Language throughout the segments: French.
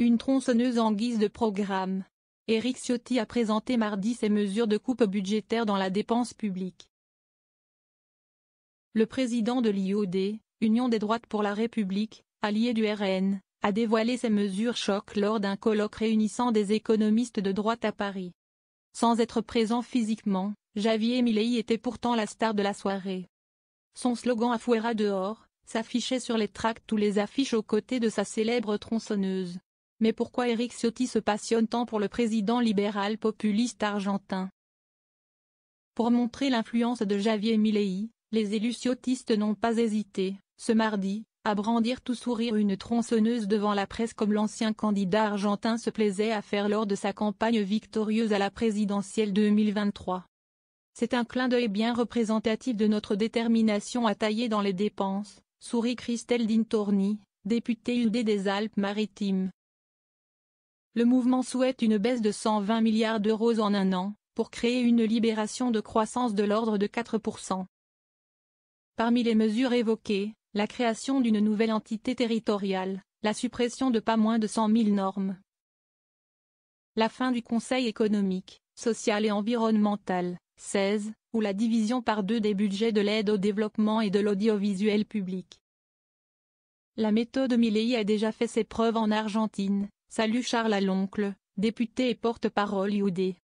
une tronçonneuse en guise de programme. Éric Ciotti a présenté mardi ses mesures de coupe budgétaire dans la dépense publique. Le président de l'IOD, Union des droites pour la République, allié du RN, a dévoilé ces mesures choc lors d'un colloque réunissant des économistes de droite à Paris. Sans être présent physiquement, Javier Milei était pourtant la star de la soirée. Son slogan « Afuera dehors » s'affichait sur les tracts ou les affiches aux côtés de sa célèbre tronçonneuse. Mais pourquoi Éric Ciotti se passionne tant pour le président libéral populiste argentin? Pour montrer l'influence de Javier Milei, les élus ciotistes n'ont pas hésité, ce mardi, à brandir tout sourire une tronçonneuse devant la presse comme l'ancien candidat argentin se plaisait à faire lors de sa campagne victorieuse à la présidentielle 2023. C'est un clin d'œil bien représentatif de notre détermination à tailler dans les dépenses, sourit Christelle Dintorni, députée UD des Alpes-Maritimes. Le mouvement souhaite une baisse de 120 milliards d'euros en un an, pour créer une libération de croissance de l'ordre de 4%. Parmi les mesures évoquées, la création d'une nouvelle entité territoriale, la suppression de pas moins de 100 000 normes, la fin du Conseil économique, social et environnemental, CESE, ou la division par deux des budgets de l'aide au développement et de l'audiovisuel public. La méthode Milei a déjà fait ses preuves en Argentine, salue Charles Aloncle, député et porte-parole UD.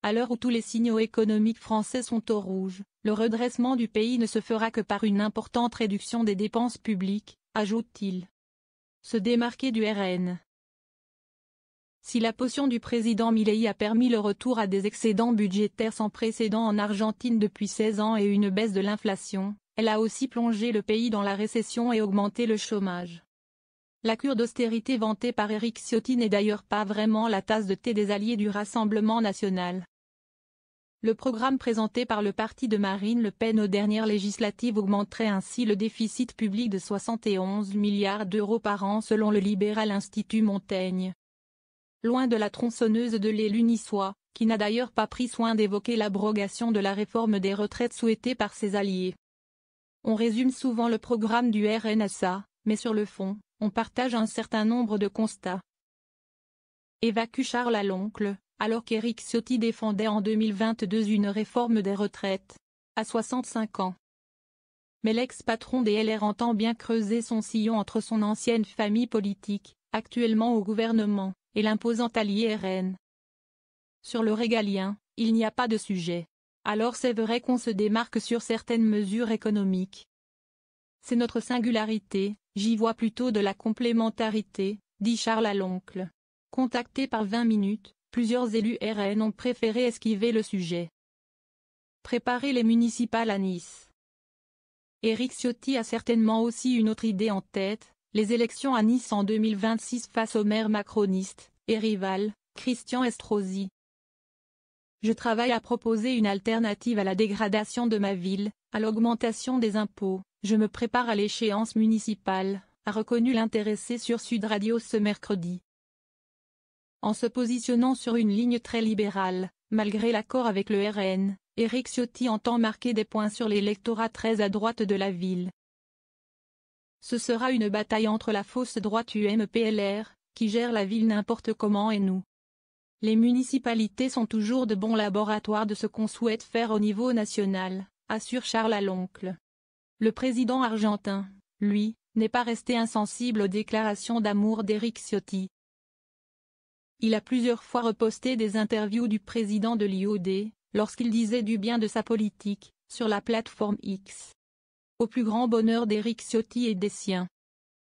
À l'heure où tous les signaux économiques français sont au rouge, le redressement du pays ne se fera que par une importante réduction des dépenses publiques, ajoute-t-il. Se démarquer du RN. Si la potion du président Milei a permis le retour à des excédents budgétaires sans précédent en Argentine depuis 16 ans et une baisse de l'inflation, elle a aussi plongé le pays dans la récession et augmenté le chômage. La cure d'austérité vantée par Éric Ciotti n'est d'ailleurs pas vraiment la tasse de thé des alliés du Rassemblement national. Le programme présenté par le parti de Marine Le Pen aux dernières législatives augmenterait ainsi le déficit public de 71 milliards d'euros par an selon le libéral Institut Montaigne. Loin de la tronçonneuse de l'élu niçois, qui n'a d'ailleurs pas pris soin d'évoquer l'abrogation de la réforme des retraites souhaitée par ses alliés. On résume souvent le programme du RN à ça, mais sur le fond, on partage un certain nombre de constats. Évacue Charles Aloncle, alors qu'Éric Ciotti défendait en 2022 une réforme des retraites, à 65 ans. Mais l'ex-patron des LR entend bien creuser son sillon entre son ancienne famille politique, actuellement au gouvernement, et l'imposant allié RN. Sur le régalien, il n'y a pas de sujet. Alors c'est vrai qu'on se démarque sur certaines mesures économiques. C'est notre singularité, j'y vois plutôt de la complémentarité, dit Charles Aloncle. Contacté par 20 minutes, plusieurs élus RN ont préféré esquiver le sujet. Préparer les municipales à Nice. Éric Ciotti a certainement aussi une autre idée en tête, les élections à Nice en 2026 face au maire macroniste, et rival, Christian Estrosi. Je travaille à proposer une alternative à la dégradation de ma ville, à l'augmentation des impôts, je me prépare à l'échéance municipale, a reconnu l'intéressé sur Sud Radio ce mercredi. En se positionnant sur une ligne très libérale, malgré l'accord avec le RN, Éric Ciotti entend marquer des points sur l'électorat très à droite de la ville. Ce sera une bataille entre la fausse droite UMPLR, qui gère la ville n'importe comment et nous. Les municipalités sont toujours de bons laboratoires de ce qu'on souhaite faire au niveau national, assure Charles Aloncle. Le président argentin, lui, n'est pas resté insensible aux déclarations d'amour d'Éric Ciotti. Il a plusieurs fois reposté des interviews du président de l'IOD, lorsqu'il disait du bien de sa politique, sur la plateforme X. Au plus grand bonheur d'Éric Ciotti et des siens.